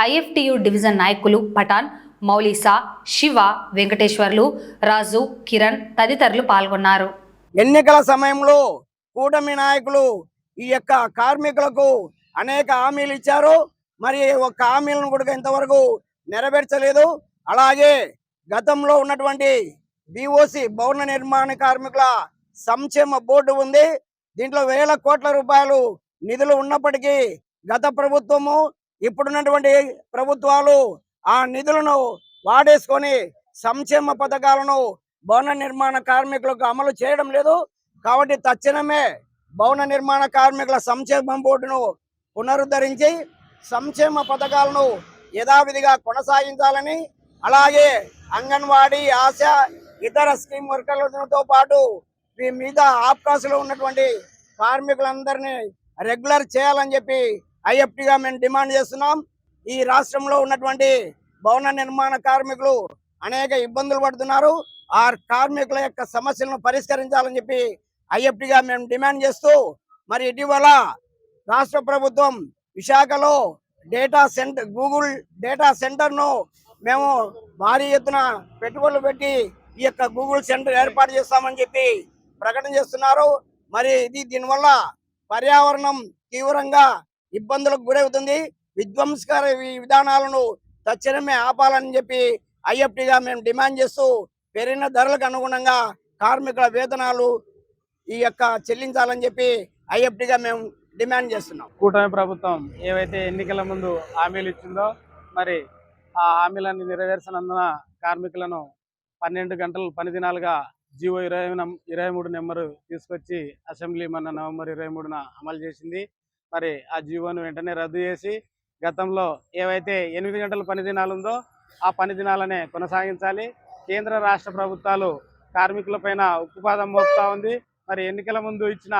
ఐఎఫ్టియు డివిజన్ నాయకులు పఠాన్, మౌలీసా, శివ, వెంకటేశ్వర్లు, రాజు, కిరణ్ తదితరులు పాల్గొన్నారు. ఎన్నికల సమయంలో కూటమి నాయకులు ఈ యొక్క కార్మికులకు అనేక హామీలు ఇచ్చారు. మరి ఒక హామీలను కూడా ఇంతవరకు నెరవేర్చలేదు. అలాగే గతంలో ఉన్నటువంటి బిఓసి భవన నిర్మాణ కార్మికుల సంక్షేమ బోర్డు ఉంది. దీంట్లో వేల కోట్ల రూపాయలు నిధులు ఉన్నప్పటికీ గత ప్రభుత్వము, ఇప్పుడున్నటువంటి ప్రభుత్వాలు ఆ నిధులను వాడేసుకొని సంక్షేమ పథకాలను భవన నిర్మాణ కార్మికులకు అమలు చేయడం లేదు. కాబట్టి తక్షణమే భవన నిర్మాణ కార్మికుల సంక్షేమ బోర్డును పునరుద్ధరించి సంక్షేమ పథకాలను యథావిధిగా కొనసాగించాలని, అలాగే అంగన్వాడీ, ఆశ, ఇతర స్కీమ్ వర్కర్లతో పాటు మీద ఆప్కాసులో ఉన్నటువంటి కార్మికులందరినీ రెగ్యులర్ చేయాలని చెప్పి ఐఎఫ్టీగా మేము డిమాండ్ చేస్తున్నాం. ఈ రాష్ట్రంలో ఉన్నటువంటి భవన నిర్మాణ కార్మికులు అనేక ఇబ్బందులు పడుతున్నారు. ఆ కార్మికుల యొక్క సమస్యలను పరిష్కరించాలని చెప్పి ఐఎఫ్టీగా మేము డిమాండ్ చేస్తూ, మరి ఇటీవల రాష్ట్ర ప్రభుత్వం విశాఖలో గూగుల్ డేటా సెంటర్ను మేము భారీ ఎత్తున పెట్టుబడులు పెట్టి ఈ యొక్క గూగుల్ సెంటర్ ఏర్పాటు చేస్తామని చెప్పి ప్రకటన చేస్తున్నారు. మరి దీనివల్ల పర్యావరణం తీవ్రంగా ఇబ్బందులకు గురవుతుంది. విధ్వంసకర విధానాలను తక్షణమే ఆపాలని చెప్పి ఐఎఫ్టీగా మేము డిమాండ్ చేస్తూ పెరిగిన ధరలకు అనుగుణంగా కార్మికుల వేతనాలు ఈ యొక్క చెల్లించాలని చెప్పి ఐఎఫ్టీగా మేము డిమాండ్ చేస్తున్నాం. కూటమి ప్రభుత్వం ఏవైతే ఎన్నికల ముందు హామీలు ఇచ్చిందో మరి ఆ హామీలన్నీ నెరవేర్చనందున కార్మికులను 12 గంటలు పని దినాలుగా జీవో 23 నెంబరు తీసుకొచ్చి అసెంబ్లీ మొన్న నవంబర్ 23న అమలు చేసింది. మరి ఆ జీవోను వెంటనే రద్దు చేసి గతంలో ఏవైతే 8 గంటల పని దినాలు ఉందో ఆ పని దినాలనే కొనసాగించాలి. కేంద్ర రాష్ట్ర ప్రభుత్వాలు కార్మికులపైన ఉక్కుపాదం మోపుతా ఉంది. మరి ఎన్నికల ముందు ఇచ్చిన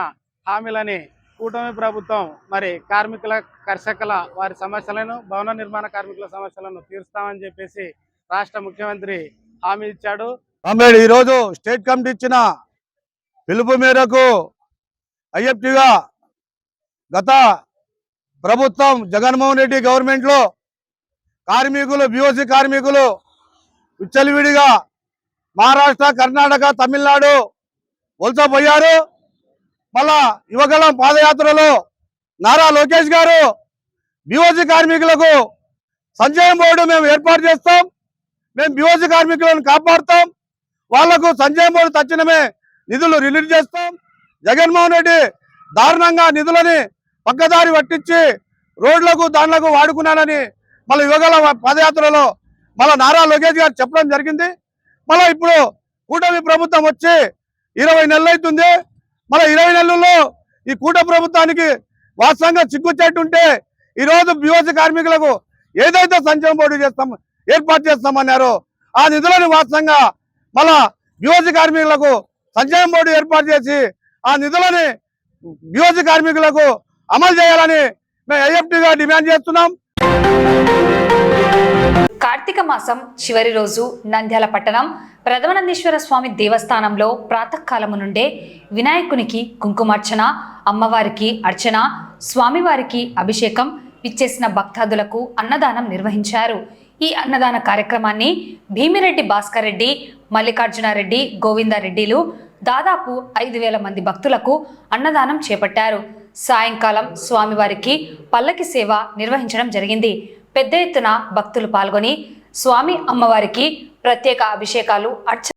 హామీలని కూటమి ప్రభుత్వం మరి కార్మికుల, కర్షకుల వారి సమస్యలను, భవన నిర్మాణ కార్మికుల సమస్యలను తీరుస్తామని చెప్పేసి రాష్ట్ర ముఖ్యమంత్రి హామీ ఇచ్చాడు. ఈరోజు స్టేట్ కమిటీ ఇచ్చిన పిలుపు మేరకు ఐఎఫ్టీగా గత ప్రభుత్వం జగన్మోహన్ రెడ్డి గవర్నమెంట్లో కార్మికులు, బిఓసి కార్మికులు విచ్చలవిడిగా మహారాష్ట్ర, కర్ణాటక, తమిళనాడు వలసపోయారు. మళ్ళా యువగలం పాదయాత్రలో నారా లోకేష్ గారు బిఓసి కార్మికులకు సంక్షేమ బోర్డు మేము ఏర్పాటు చేస్తాం. మేము బీఓసీ కార్మికులను కాపాడుతాం. వాళ్లకు సంక్షేమ బోర్డు తక్షణమే నిధులు రిలీజ్ చేస్తాం. జగన్మోహన్ రెడ్డి దారుణంగా నిధులని పక్కదారి పట్టించి రోడ్లకు దాంట్లకు వాడుకున్నానని మళ్ళీ యువగల పదయాత్రలో మళ్ళీ నారా లోకేష్ గారు చెప్పడం జరిగింది. మళ్ళీ ఇప్పుడు కూటమి ప్రభుత్వం వచ్చి 20 నెలలు అవుతుంది. మళ్ళీ 20 నెలల్లో ఈ కూటమి ప్రభుత్వానికి వాస్తవంగా చిక్కుచేట్టుంటే ఈరోజు బీఓసీ కార్మికులకు ఏదైతే సంక్షేమ బోర్డు ఏర్పాటు చేస్తామన్నారో ఆ నిధులను వాస్తవంగా మళ్ళా బీఓసీ కార్మికులకు సంక్షేమ బోర్డు ఏర్పాటు చేసి ఆ నిధులని బీఓసీ కార్మికులకు అమలు చేయాలని మేము ఐఎఫ్టీగా డిమాండ్ చేస్తున్నాం. కార్తీక మాసం చివరి రోజు నంద్యాల పట్టణం ప్రథమనందీశ్వర స్వామి దేవస్థానంలో ప్రాతకాలము నుండే వినాయకునికి కుంకుమార్చన, అమ్మవారికి అర్చన, స్వామివారికి అభిషేకం, విచ్చేసిన భక్తాదులకు అన్నదానం నిర్వహించారు. ఈ అన్నదాన కార్యక్రమాన్ని భీమిరెడ్డి భాస్కర్ రెడ్డి, మల్లికార్జునారెడ్డి, గోవిందారెడ్డిలు దాదాపు 5,000 మంది భక్తులకు అన్నదానం చేపట్టారు. సాయంకాలం స్వామివారికి పల్లకి సేవ నిర్వహించడం జరిగింది. పెద్ద ఎత్తున భక్తులు పాల్గొని స్వామి అమ్మవారికి ప్రత్యేక అభిషేకాలు, అర్చన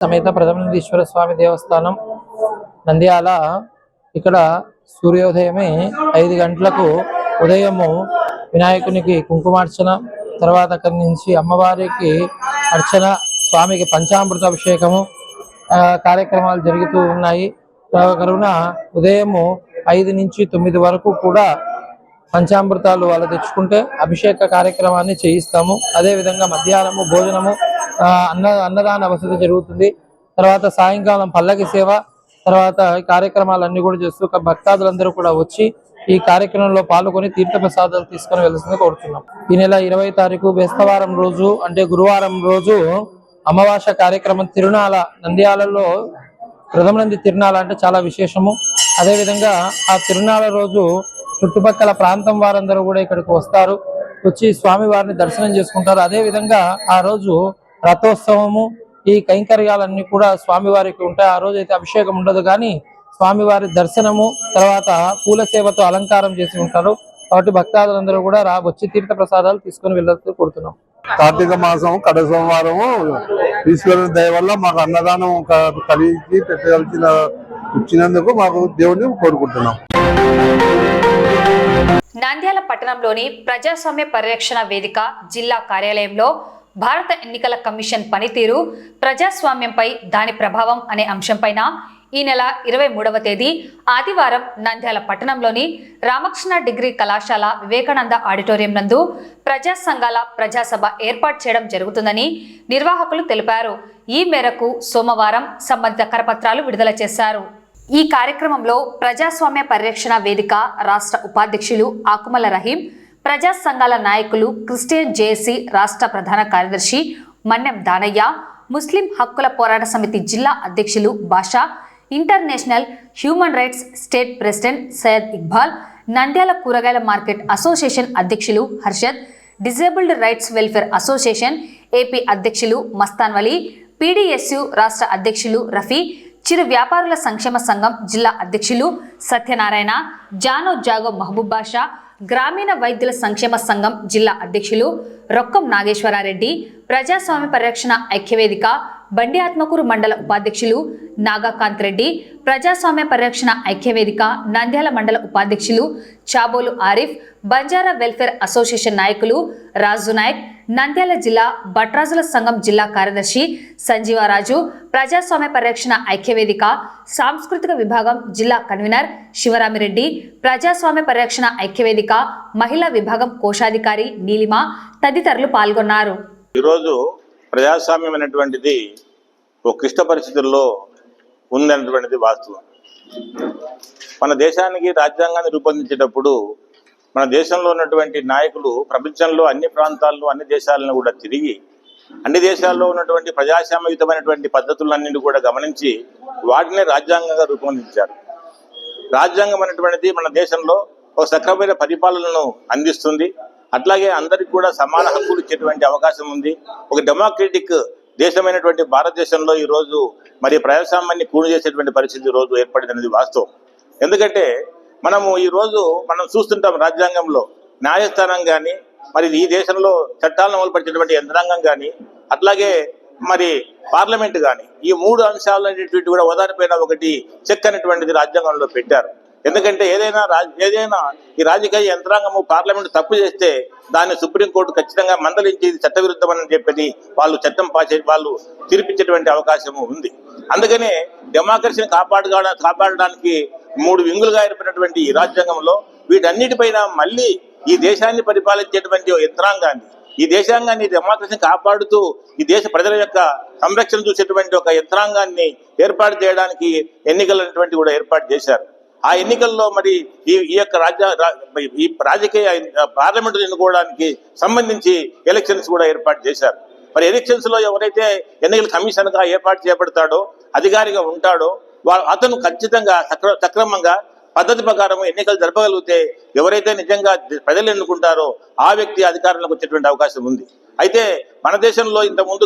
సమేత ప్రథమనందీశ్వర స్వామి దేవస్థానం నంద్యాల. ఇక్కడ సూర్యోదయమే 5 గంటలకు ఉదయము వినాయకునికి కుంకుమార్చన, తర్వాత అక్కడి నుంచి అమ్మవారికి అర్చన, స్వామికి పంచామృత అభిషేకము కార్యక్రమాలు జరుగుతూ ఉన్నాయి. కరుణ ఉదయము 5 నుంచి 9 వరకు కూడా పంచామృతాలు వాళ్ళు తెచ్చుకుంటే అభిషేక కార్యక్రమాన్ని చేయిస్తాము. అదేవిధంగా మధ్యాహ్నము భోజనము, అన్నదాన వసతి జరుగుతుంది. తర్వాత సాయంకాలం పల్లకి సేవ, తర్వాత ఈ కార్యక్రమాలన్నీ కూడా చేస్తూ భక్తాదులందరూ కూడా వచ్చి ఈ కార్యక్రమంలో పాల్గొని తీర్థప్రసాదాలు తీసుకొని వెళ్ళాల్సింది కోరుతున్నాం. ఈ నెల 20వ తారీఖు బేస్తవారం రోజు అంటే గురువారం రోజు అమావాస కార్యక్రమం తిరునాళ నంద్యాలలో. ప్రథమనంది తిరునాళ అంటే చాలా విశేషము. అదేవిధంగా ఆ తిరునాళ రోజు చుట్టుపక్కల ప్రాంతం వారందరూ కూడా ఇక్కడికి వస్తారు, వచ్చి స్వామి వారిని దర్శనం చేసుకుంటారు. అదేవిధంగా ఆ రోజు రథోత్సవము, ఈ కైంకర్యాలన్నీ కూడా స్వామివారికి ఉంటాయి. ఆ రోజు అయితే అభిషేకం ఉండదు, కానీ స్వామివారి దర్శనము తర్వాత పూల సేవతో అలంకారం చేసి ఉంటారు. కాబట్టి భక్తాదులందరూ కూడా వచ్చి తీర్థ ప్రసాదాలు తీసుకొని వెళ్ళాలని కోరుతున్నాం. కార్తీక మాసం కడ సోమవారము ఈశ్వరుని దయ వల్ల మాకు అన్నదానం కలిగి పెట్టగలిగిన ఇచ్చినందుకు మాకు దేవుడిని కోరుకుంటున్నాం. నంద్యాల పట్టణంలోని ప్రజాస్వామ్య పరిరక్షణ వేదిక జిల్లా కార్యాలయంలో భారత ఎన్నికల కమిషన్ పనితీరు, ప్రజాస్వామ్యంపై దాని ప్రభావం అనే అంశంపైన ఈ నెల 23వ తేదీ ఆదివారం నంద్యాల పట్టణంలోని రామకృష్ణ డిగ్రీ కళాశాల వివేకానంద ఆడిటోరియం నందు ప్రజా సంఘాల ప్రజాసభ ఏర్పాటు చేయడం జరుగుతుందని నిర్వాహకులు తెలిపారు. ఈ మేరకు సోమవారం సంబంధిత కరపత్రాలు విడుదల చేశారు. ఈ కార్యక్రమంలో ప్రజాస్వామ్య పరిరక్షణ వేదిక రాష్ట్ర ఉపాధ్యక్షులు ఆకుమల రహీం, ప్రజా సంఘాల నాయకులు క్రిస్టియన్ జేఏసీ రాష్ట్ర ప్రధాన కార్యదర్శి మన్నెం దానయ్య, ముస్లిం హక్కుల పోరాట సమితి జిల్లా అధ్యక్షులు Basha, international human rights state president Syed Iqbal, Nandyal కూరగాయల మార్కెట్ అసోసియేషన్ అధ్యక్షులు Harshad, disabled rights welfare association AP అధ్యక్షులు మస్తాన్ వలీ, పీడీఎస్యు రాష్ట్ర అధ్యక్షులు రఫీ, చిరు వ్యాపారుల సంక్షేమ సంఘం జిల్లా అధ్యక్షులు సత్యనారాయణ, జానో జాగో మహబూబ్ బాషా, గ్రామీణ వైద్యుల సంక్షేమ సంఘం జిల్లా అధ్యక్షులు రొక్కం నాగేశ్వరారెడ్డి, ప్రజాస్వామ్య పరిరక్షణ ఐక్యవేదిక బండి ఆత్మకూరు మండల ఉపాధ్యక్షులు నాగాకాంత్ రెడ్డి, ప్రజాస్వామ్య పరిరక్షణ ఐక్యవేదిక నంద్యాల మండల ఉపాధ్యక్షులు చాబోలు ఆరిఫ్, బంజారా వెల్ఫేర్ అసోసియేషన్ నాయకులు రాజు నాయక్, నంద్యాల జిల్లా భట్రాజుల సంఘం జిల్లా కార్యదర్శి సంజీవరాజు, ప్రజాస్వామ్య పరిరక్షణ ఐక్యవేదిక సాంస్కృతిక విభాగం జిల్లా కన్వీనర్ శివరామిరెడ్డి, ప్రజాస్వామ్య పరిరక్షణ ఐక్యవేదిక మహిళా విభాగం కోశాధికారి నీలిమ తదితరులు పాల్గొన్నారు. ఈరోజు ప్రజాస్వామ్యం అనేటువంటిది ఒక క్లిష్ట పరిస్థితుల్లో ఉందనేటువంటిది వాస్తవం. మన దేశానికి రాజ్యాంగాన్ని రూపొందించేటప్పుడు మన దేశంలో ఉన్నటువంటి నాయకులు ప్రపంచంలో అన్ని ప్రాంతాల్లో అన్ని దేశాలను కూడా తిరిగి అన్ని దేశాల్లో ఉన్నటువంటి ప్రజాస్వామ్యయుతమైనటువంటి పద్ధతులన్నింటినీ కూడా గమనించి వాటిని రాజ్యాంగంగా రూపొందించారు. రాజ్యాంగం అనేటువంటిది మన దేశంలో ఒక సక్రమైన పరిపాలనను అందిస్తుంది. అట్లాగే అందరికి కూడా సమాన హక్కులు ఇచ్చేటువంటి అవకాశం ఉంది. ఒక డెమోక్రటిక్ దేశమైనటువంటి భారతదేశంలో ఈరోజు మరి ప్రజాస్వామ్యాన్ని కూని చేసేటువంటి పరిస్థితి ఈ రోజు ఏర్పడింది అనేది వాస్తవం. ఎందుకంటే మనం చూస్తుంటాం రాజ్యాంగంలో న్యాయస్థానం కానీ, మరి ఈ దేశంలో చట్టాలను అమలుపరిచేటువంటి యంత్రాంగం కానీ, అట్లాగే మరి పార్లమెంట్ కానీ, ఈ 3 అంశాలు అనేటువంటి కూడా ఉదాహరణపైన ఒకటి చెక్ అనేటువంటిది రాజ్యాంగంలో పెట్టారు. ఎందుకంటే ఏదైనా ఈ రాజకీయ యంత్రాంగము పార్లమెంట్ తప్పు చేస్తే దాన్ని సుప్రీంకోర్టు ఖచ్చితంగా మందలించి ఇది చట్టవిరుద్ధమని చెప్పి వాళ్ళు చట్టం వాళ్ళు తీర్పిచ్చేటువంటి అవకాశము ఉంది. అందుకనే డెమోక్రసీని కాపాడడానికి 3 వింగులుగా ఏర్పడినటువంటి ఈ రాజ్యాంగంలో వీటన్నిటిపైన మళ్ళీ ఈ దేశాన్ని పరిపాలించేటువంటి యంత్రాంగాన్ని, ఈ దేశాంగాన్ని డెమోక్రసీని కాపాడుతూ ఈ దేశ ప్రజల యొక్క సంరక్షణ చూసేటువంటి ఒక యంత్రాంగాన్ని ఏర్పాటు చేయడానికి ఎన్నికలు అనేటువంటి కూడా ఏర్పాటు చేశారు. ఆ ఎన్నికల్లో మరి ఈ యొక్క రాజకీయ పార్లమెంటు ఎన్నుకోవడానికి సంబంధించి ఎలక్షన్స్ కూడా ఏర్పాటు చేశారు. మరి ఎలక్షన్స్ లో ఎవరైతే ఎన్నికల కమిషన్ గా ఏర్పాటు చేయబడతాడో, అధికారిగా ఉంటాడో, అతను ఖచ్చితంగా సక్రమంగా పద్ధతి ప్రకారం ఎన్నికలు జరపగలిగితే ఎవరైతే నిజంగా ప్రజలు ఎన్నుకుంటారో ఆ వ్యక్తి అధికారంలోకి వచ్చేటువంటి అవకాశం ఉంది. అయితే మన దేశంలో ఇంతకుముందు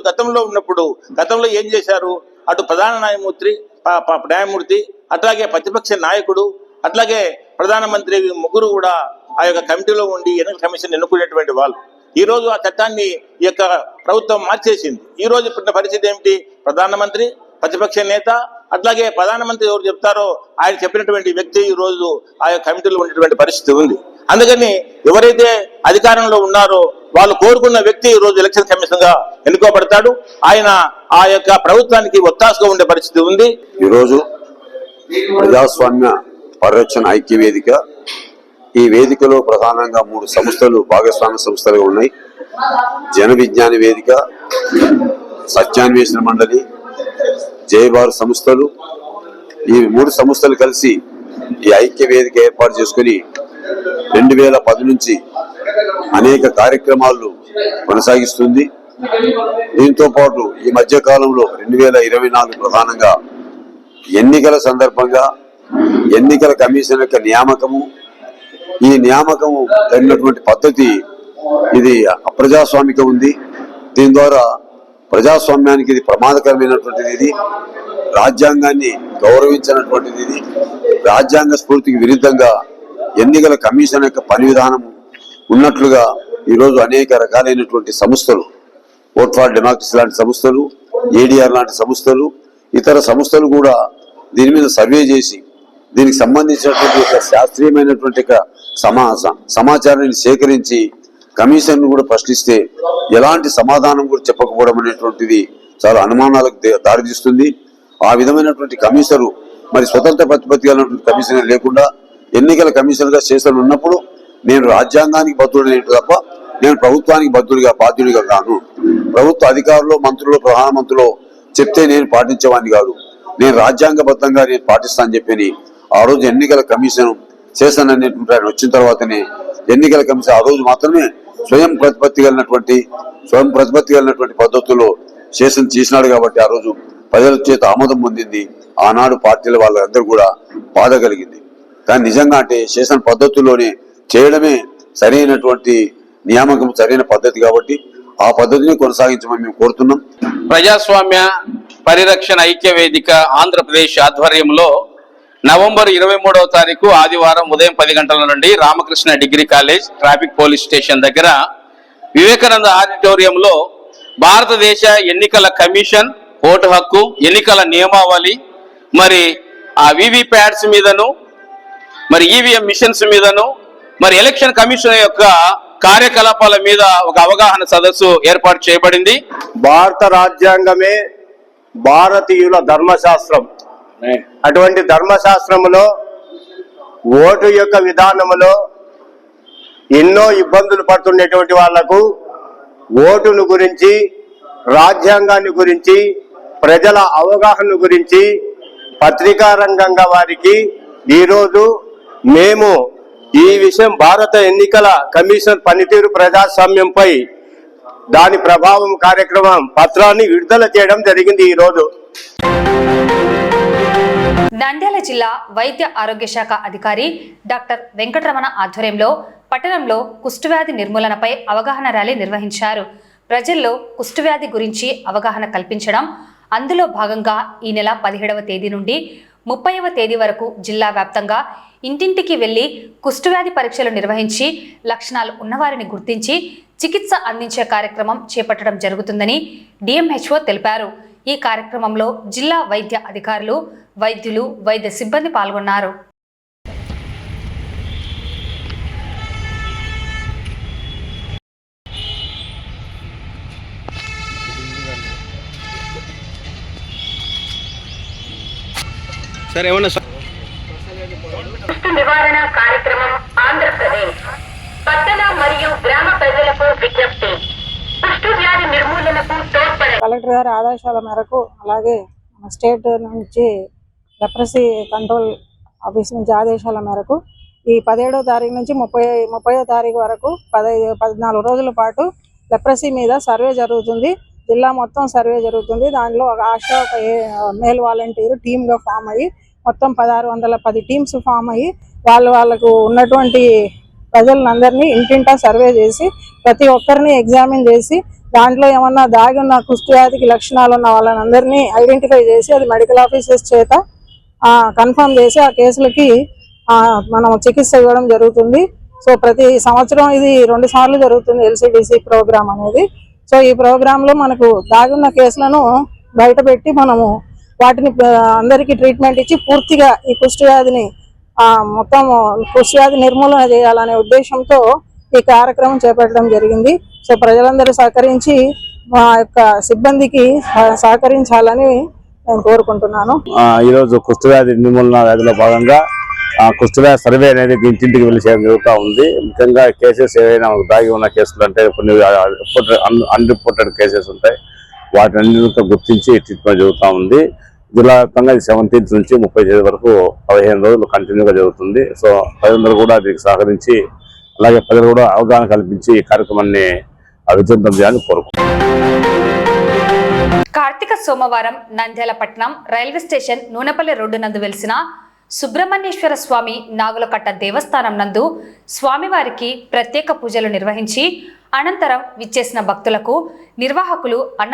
గతంలో ఏం చేశారు? అటు ప్రధాన న్యాయమూర్తి అట్లాగే ప్రతిపక్ష నాయకుడు అట్లాగే ప్రధానమంత్రి ముగ్గురు కూడా ఆ యొక్క కమిటీలో ఉండి ఎన్నికల కమిషన్ ఎన్నుకునేటువంటి వాళ్ళు. ఈ రోజు ఆ చట్టాన్ని ఈ యొక్క ప్రభుత్వం మార్చేసింది. ఈ రోజు ఇప్పుడు పరిస్థితి ఏమిటి? ప్రధానమంత్రి ప్రతిపక్ష నేత, అట్లాగే ప్రధానమంత్రి ఎవరు చెప్తారో ఆయన చెప్పినటువంటి వ్యక్తి ఈ రోజు ఆ యొక్క కమిటీలో ఉన్నటువంటి పరిస్థితి ఉంది. అందుకని ఎవరైతే అధికారంలో ఉన్నారో వాళ్ళు కోరుకున్న వ్యక్తి ఈ రోజు ఎలక్షన్ కమిషన్ గా ఎన్నుకోబడతాడు. ఆయన ఆ యొక్క ప్రభుత్వానికి ఒత్తాసుగా ఉండే పరిస్థితి ఉంది. ఈరోజు ప్రజాస్వామ్య పరిరక్షణ ఐక్య వేదిక, ఈ వేదికలో ప్రధానంగా 3 సంస్థలు భాగస్వామ్య సంస్థలుగా ఉన్నాయి. జన విజ్ఞాన వేదిక, సత్యాన్వేషణ మండలి, జయభారత్ సంస్థలు. ఈ 3 సంస్థలు కలిసి ఈ ఐక్య వేదిక ఏర్పాటు చేసుకుని 2010 నుంచి అనేక కార్యక్రమాలు కొనసాగిస్తుంది. దీంతో పాటు ఈ మధ్య కాలంలో 2024 ప్రధానంగా ఎన్నికల సందర్భంగా ఎన్నికల కమిషన్ యొక్క నియామకము, ఈ నియామకము జరిగినటువంటి పద్ధతి ఇది అప్రజాస్వామిక ఉంది. దీని ద్వారా ప్రజాస్వామ్యానికి ఇది ప్రమాదకరమైనటువంటిది, ఇది రాజ్యాంగాన్ని గౌరవించినటువంటిది, ఇది రాజ్యాంగ స్ఫూర్తికి విరుద్ధంగా ఎన్నికల కమిషన్ యొక్క పని విధానం ఉన్నట్లుగా ఈరోజు అనేక రకాలైనటువంటి సంస్థలు, ఓట్ ఫర్ డెమోక్రసీ లాంటి సంస్థలు, ఏడీఆర్ లాంటి సంస్థలు, ఇతర సంస్థలు కూడా దీని మీద సర్వే చేసి దీనికి సంబంధించినటువంటి ఒక శాస్త్రీయమైనటువంటి సమాచారాన్ని సేకరించి కమిషన్ కూడా ప్రశ్నిస్తే ఎలాంటి సమాధానం కూడా చెప్పకపోవడం అనేటువంటిది చాలా అనుమానాలకు దారితీస్తుంది. ఆ విధమైనటువంటి కమిషనరు మరి స్వతంత్ర ప్రతిపత్తి కలిగినటువంటి కమిషనర్ లేకుండా ఎన్నికల కమిషనర్ గా చేసిన ఉన్నప్పుడు నేను రాజ్యాంగానికి బద్దుడనే తప్ప నేను ప్రభుత్వానికి బాధ్యుడిగా కాను. ప్రభుత్వ అధికారులు, మంత్రులు, ప్రధానమంత్రులు చెప్తే నేను పాటించేవాడిని కాదు. నేను రాజ్యాంగబద్ధంగా నేను పాటిస్తానని చెప్పని ఆ రోజు ఎన్నికల కమిషన్ చేశాను అనేటువంటి ఆయన వచ్చిన తర్వాతనే ఎన్నికల కమిషన్ ఆ రోజు మాత్రమే స్వయం ప్రతిపత్తి కలిగినటువంటి పద్ధతుల్లో చేసిన చేసినాడు. కాబట్టి ఆ రోజు ప్రజల చేత ఆమోదం పొందింది. ఆనాడు పార్టీల వాళ్ళందరూ కూడా బాధ కలిగింది. కానీ నిజంగా అంటే చేసిన పద్ధతుల్లోనే చేయడమే సరైనటువంటి నియామకం, సరైన పద్ధతి. కాబట్టి ఆ పద్ధతిని కొనసాగించమని మేము కోరుతున్నాం. ప్రజాస్వామ్య పరిరక్షణ ఐక్య వేదిక ఆంధ్రప్రదేశ్ ఆధ్వర్యంలో నవంబర్ 23వ తారీఖు ఆదివారం ఉదయం 10 గంటల నుండి Ramakrishna degree college traffic police station దగ్గర వివేకానంద ఆడిటోరియంలో భారతదేశ ఎన్నికల కమిషన్ ఓటు హక్కు, ఎన్నికల నియమావళి, మరి ఆ వివి ప్యాడ్స్ మీదను, మరి ఈవీఎం మిషన్స్ మీదను, మరి ఎలక్షన్ కమిషన్ యొక్క కార్యకలాపాల మీద ఒక అవగాహన సదస్సు ఏర్పాటు చేయబడింది. భారత రాజ్యాంగమే భారతీయుల ధర్మశాస్త్రం. అటువంటి ధర్మశాస్త్రములో ఓటు యొక్క విధానములో ఎన్నో ఇబ్బందులు పడుతున్నటువంటి వాళ్లకు ఓటును గురించి, రాజ్యాంగాన్ని గురించి, ప్రజల అవగాహన గురించి పత్రికా రంగంగా వారికి ఈరోజు మేము ఈ విషయం భారత ఎన్నికల కమిషన్ పనితీరు ప్రజాస్వామ్యంపై దాని ప్రభావం కార్యక్రమం పత్రాన్ని విడుదల చేయడం జరిగింది. ఈరోజు నంద్యాల జిల్లా వైద్య ఆరోగ్య శాఖ అధికారి డాక్టర్ వెంకటరమణ ఆధ్వర్యంలో పట్టణంలో కుష్ఠవ్యాధి నిర్మూలనపై అవగాహన ర్యాలీ నిర్వహించారు. ప్రజల్లో కుష్ఠవ్యాధి గురించి అవగాహన కల్పించడం, అందులో భాగంగా ఈ నెల 17వ తేదీ నుండి 30వ తేదీ వరకు జిల్లా వ్యాప్తంగా ఇంటింటికి వెళ్లి కుష్ఠవ్యాధి పరీక్షలు నిర్వహించి లక్షణాలు ఉన్నవారిని గుర్తించి చికిత్స అందించే కార్యక్రమం చేపట్టడం జరుగుతుందని డిఎంహెచ్ఓ తెలిపారు. ఈ కార్యక్రమంలో జిల్లా వైద్య అధికారులు, వైద్యులు, వైద్య సిబ్బంది పాల్గొన్నారు. నివారణ కార్యక్రమం ఆంధ్రప్రదేశ్ పట్టణ మరియు గ్రామ ప్రజలకు విజ్ఞప్తి. కుష్టు వ్యాధి నిర్మూలనకు తోడ్పడే కలెక్టర్ గారి ఆదేశాల మేరకు, అలాగే స్టేట్ నుంచి లెప్రసీ కంట్రోల్ ఆఫీస్ నుంచి ఆదేశాల మేరకు ఈ 17వ తారీఖు నుంచి 30వ తారీఖు వరకు 14 రోజుల పాటు లెప్రసీ మీద సర్వే జరుగుతుంది. జిల్లా మొత్తం సర్వే జరుగుతుంది. దానిలో ఒక ఆశా, ఒక మేల్ వాలంటీర్ టీమ్గా ఫామ్ అయ్యి మొత్తం 1610 టీమ్స్ ఫామ్ అయ్యి వాళ్ళకు ఉన్నటువంటి ప్రజలందరినీ ఇంటింటా సర్వే చేసి ప్రతి ఒక్కరిని ఎగ్జామిన్ చేసి దాంట్లో ఏమన్నా దాగి ఉన్న కుష్ఠవ్యాధికి లక్షణాలు ఉన్న వాళ్ళని అందరినీ ఐడెంటిఫై చేసి అది మెడికల్ ఆఫీసర్స్ చేత కన్ఫర్మ్ చేసి ఆ కేసులకి మనం చికిత్స ఇవ్వడం జరుగుతుంది. సో ప్రతి సంవత్సరం ఇది 2 సార్లు జరుగుతుంది ఎల్సిడిసి ప్రోగ్రామ్ అనేది. సో ఈ ప్రోగ్రాంలో మనకు దాగున్న కేసులను బయటపెట్టి మనము వాటిని అందరికీ ట్రీట్మెంట్ ఇచ్చి పూర్తిగా ఈ కుష్టి వ్యాధిని మొత్తం కుష్టి వ్యాధి నిర్మూలన చేయాలనే ఉద్దేశంతో ఈ కార్యక్రమం చేపట్టడం జరిగింది. సో ప్రజలందరూ సహకరించి మా యొక్క సిబ్బందికి సహకరించాలని నేను కోరుకుంటున్నాను. ఈరోజు కుష్ఠవ్యాధి నిర్మూలన వ్యాధిలో భాగంగా కుష్ఠవ్యాధి సర్వే అనేది ఇంటింటికి వెళ్ళి చేయడం జరుగుతూ ఉంది. ముఖ్యంగా కేసెస్ ఏవైనా దాగి ఉన్న కేసులు అంటే కొన్ని అన్రిపోర్టెడ్ కేసెస్ ఉంటాయి, వాటిని గుర్తించి ట్రీట్మెంట్ జరుగుతూ ఉంది. జిల్లా వ్యాప్తంగా 17 నుంచి 30 వరకు 15 రోజులు కంటిన్యూగా జరుగుతుంది. సో ప్రజలందరూ కూడా దీనికి సహకరించి అలాగే ప్రజలు కూడా అవగాహన కల్పించి ఈ కార్యక్రమాన్ని విజయవంతం చేయాలని కోరుకుంటున్నాను. కార్తీక సోమవారం నంద్యాల పట్టణం రైల్వే స్టేషన్ నూనెపల్లి రోడ్డు నందు వెలిసిన సుబ్రహ్మణ్యేశ్వర స్వామి నాగులకట్ట దేవస్థానం నందు స్వామివారికి ప్రత్యేక పూజలు నిర్వహించి అనంతరం విచ్చేసిన భక్తులకు నిర్వాహకులు అన్న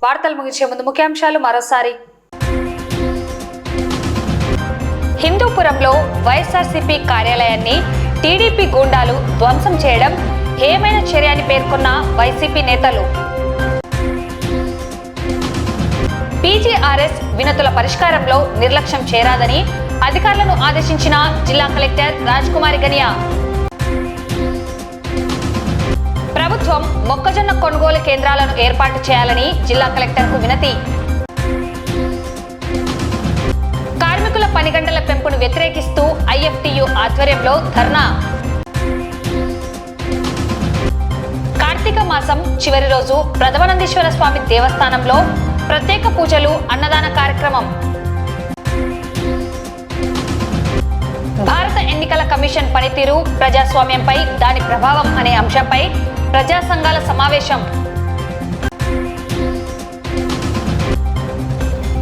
వార్తలు ముగించే ముందు ముఖ్యాంశాలు మరోసారి. హిందూపురంలో వైఎస్ఆర్సీపీ కార్యాలయాన్ని టీడీపీ గూండాలు ధ్వంసం చేయడం హేయమైన చర్య అని పేర్కొన్న వైసీపీ నేతలు. పీజీఆర్ఎస్ వినతుల పరిష్కారంలో నిర్లక్ష్యం చేరాదని అధికారులను ఆదేశించిన జిల్లా కలెక్టర్ రాజ్కుమారి గనియా. ప్రభుత్వం మొక్కజొన్న కొనుగోలు కేంద్రాలను ఏర్పాటు చేయాలని జిల్లా కలెక్టర్కు వినతి. కార్మికుల పని గంటల పెంపును వ్యతిరేకిస్తూ ఐఎఫ్టియు ఆధ్వర్యంలో ధర్నా. కార్తీక మాసం చివరి రోజు ప్రథమానందేశ్వర స్వామి దేవస్థానంలో ప్రత్యేక పూజలు, అన్నదాన కార్యక్రమం. భారత ఎన్నికల కమిషన్ పనితీరు, ప్రజాస్వామ్యంపై దాని ప్రభావం అనే అంశంపై ప్రజా సంఘాల సమావేశం.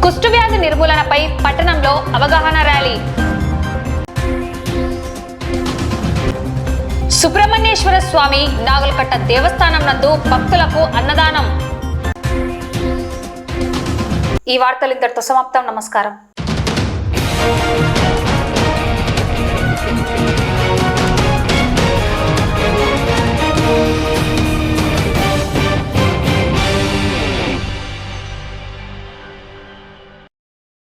కుష్ఠవ్యాధి నిర్మూలనపై పట్టణంలో అవగాహన ర్యాలీ. సుబ్రహ్మణ్యేశ్వర స్వామి నాగులకట్ట దేవస్థానం నందు భక్తులకు అన్నదానం. ఈ వార్తలు ఇంతటితో సమాప్తం. నమస్కారం.